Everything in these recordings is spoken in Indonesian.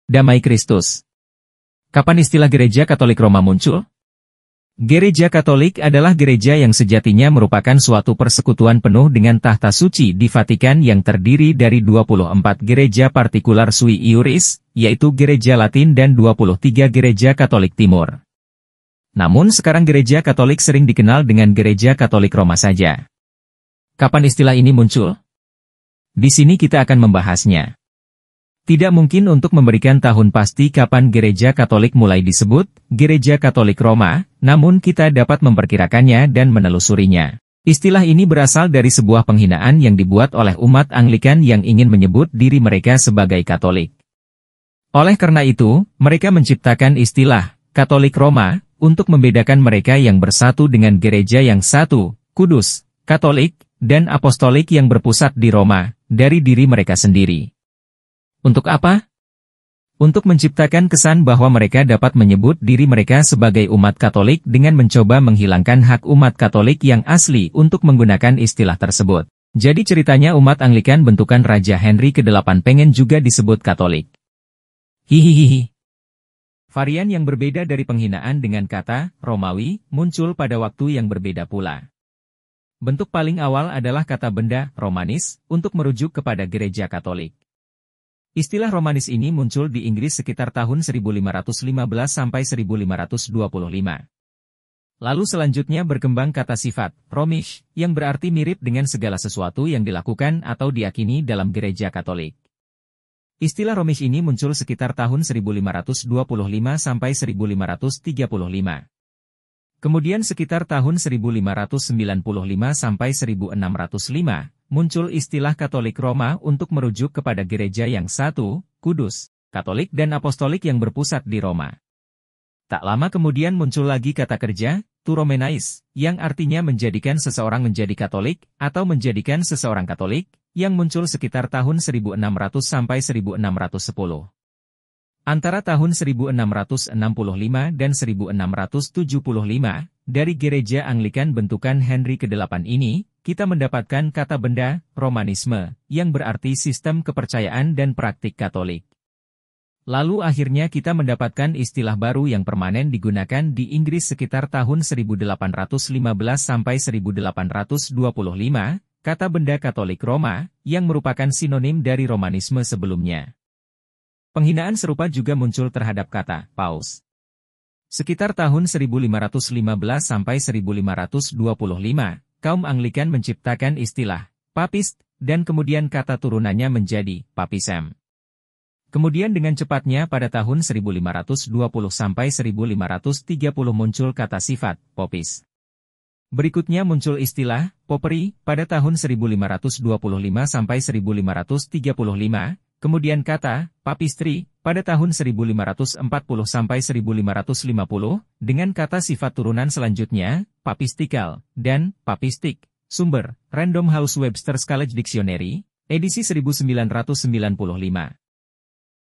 Damai Kristus. Kapan istilah Gereja Katolik Roma muncul? Gereja Katolik adalah gereja yang sejatinya merupakan suatu persekutuan penuh dengan tahta suci di Vatikan yang terdiri dari 24 gereja partikular sui iuris, yaitu gereja Latin dan 23 gereja Katolik Timur. Namun sekarang gereja Katolik sering dikenal dengan Gereja Katolik Roma saja. Kapan istilah ini muncul? Di sini kita akan membahasnya. Tidak mungkin untuk memberikan tahun pasti kapan Gereja Katolik mulai disebut Gereja Katolik Roma, namun kita dapat memperkirakannya dan menelusurinya. Istilah ini berasal dari sebuah penghinaan yang dibuat oleh umat Anglikan yang ingin menyebut diri mereka sebagai Katolik. Oleh karena itu, mereka menciptakan istilah Katolik Roma untuk membedakan mereka yang bersatu dengan gereja yang satu, kudus, Katolik, dan Apostolik yang berpusat di Roma, dari diri mereka sendiri. Untuk apa? Untuk menciptakan kesan bahwa mereka dapat menyebut diri mereka sebagai umat Katolik dengan mencoba menghilangkan hak umat Katolik yang asli untuk menggunakan istilah tersebut. Jadi ceritanya umat Anglikan bentukan Raja Henry ke-8 pengen juga disebut Katolik. Hihihihi. Varian yang berbeda dari penghinaan dengan kata Romawi muncul pada waktu yang berbeda pula. Bentuk paling awal adalah kata benda Romanis untuk merujuk kepada gereja Katolik. Istilah Romanis ini muncul di Inggris sekitar tahun 1515 sampai 1525. Lalu selanjutnya berkembang kata sifat, Romish, yang berarti mirip dengan segala sesuatu yang dilakukan atau diyakini dalam gereja Katolik. Istilah Romish ini muncul sekitar tahun 1525 sampai 1535. Kemudian sekitar tahun 1595 sampai 1605, muncul istilah Katolik Roma untuk merujuk kepada gereja yang satu, kudus, Katolik dan Apostolik yang berpusat di Roma. Tak lama kemudian muncul lagi kata kerja, to Romanise, yang artinya menjadikan seseorang menjadi Katolik, atau menjadikan seseorang Katolik, yang muncul sekitar tahun 1600 sampai 1610. Antara tahun 1665 dan 1675, dari gereja Anglikan bentukan Henry ke-8 ini, kita mendapatkan kata benda, Romanisme, yang berarti sistem kepercayaan dan praktik Katolik. Lalu akhirnya kita mendapatkan istilah baru yang permanen digunakan di Inggris sekitar tahun 1815 sampai 1825, kata benda Katolik Roma, yang merupakan sinonim dari Romanisme sebelumnya. Penghinaan serupa juga muncul terhadap kata paus. Sekitar tahun 1515 sampai 1525, kaum Anglikan menciptakan istilah papist, dan kemudian kata turunannya menjadi papism. Kemudian dengan cepatnya pada tahun 1520 sampai 1530 muncul kata sifat popis. Berikutnya muncul istilah popery pada tahun 1525 sampai 1535. Kemudian kata papistry pada tahun 1540 sampai 1550 dengan kata sifat turunan selanjutnya papistical dan papistik. Sumber Random House Webster's College Dictionary edisi 1995.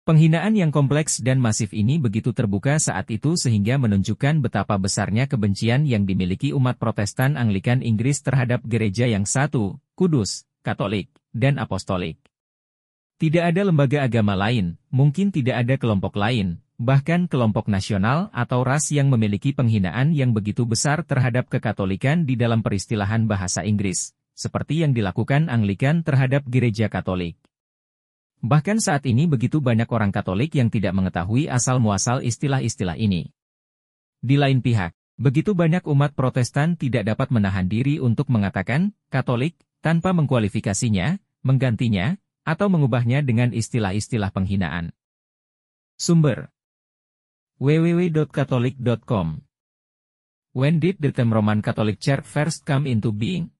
Penghinaan yang kompleks dan masif ini begitu terbuka saat itu sehingga menunjukkan betapa besarnya kebencian yang dimiliki umat Protestan Anglikan Inggris terhadap gereja yang satu, kudus, Katolik, dan Apostolik. Tidak ada lembaga agama lain, mungkin tidak ada kelompok lain, bahkan kelompok nasional atau ras yang memiliki penghinaan yang begitu besar terhadap kekatolikan di dalam peristilahan bahasa Inggris, seperti yang dilakukan Anglikan terhadap gereja Katolik. Bahkan saat ini begitu banyak orang Katolik yang tidak mengetahui asal-muasal istilah-istilah ini. Di lain pihak, begitu banyak umat Protestan tidak dapat menahan diri untuk mengatakan Katolik tanpa mengkualifikasinya, menggantinya, atau mengubahnya dengan istilah-istilah penghinaan. Sumber www.catholic.com. When did the term Roman Catholic Church first come into being?